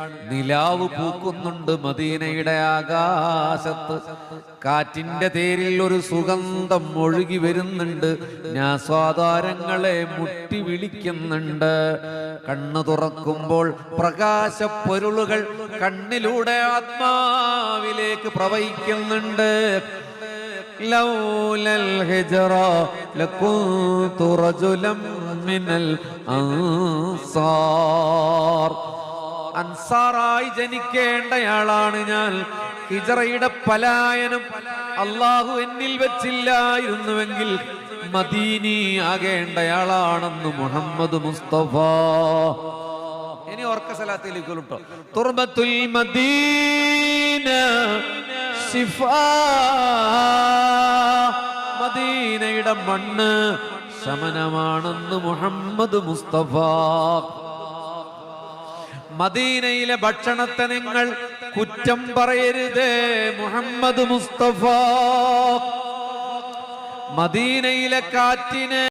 നിലാവ് പൂക്കുന്നുണ്ട് മദീനയുടെ ആകാശത്ത്. കാറ്റിന്റെ തേരിൽ ഒരു സുഗന്ധം ഒഴുകി വരുന്നുണ്ട്. ഞാൻ സ്വാതാരങ്ങളെ മുട്ടി വിളിക്കുന്നുണ്ട്. കണ്ണു തുറക്കുമ്പോൾ പ്രകാശപ്പൊരുളുകൾ കണ്ണിലൂടെ ആത്മാവിലേക്ക് പ്രവഹിക്കുന്നുണ്ട്. ലൗലൽ ഹിജ്റ ലകുന്തു റജുലൻ മിനൽ അൻസാർ. അൻസാറായി ജനിക്കേണ്ടയാളാണ് ഞാൻ. ഹിജ്റയുടെ പലായനം അള്ളാഹു എന്നിൽ വെച്ചില്ലായിരുന്നുവെങ്കിൽ മദീനി ആകേണ്ടയാളാണെന്ന് മുഹമ്മദ് മുസ്തഫ. ഇനി ഓർക്ക സലാത്തിലേക്ക് കേട്ടോ. തുർബത്തുൽ മദീന ശിഫാ. മദീനയുടെ മണ്ണ് ശമനമാണെന്ന് മുഹമ്മദ് മുസ്തഫ. മദീനയിലെ ഭക്ഷണത്തെ നിങ്ങൾ കുറ്റം പറയരുതേ മുഹമ്മദ് മുസ്തഫ. മദീനയിലെ കാറ്റിനെ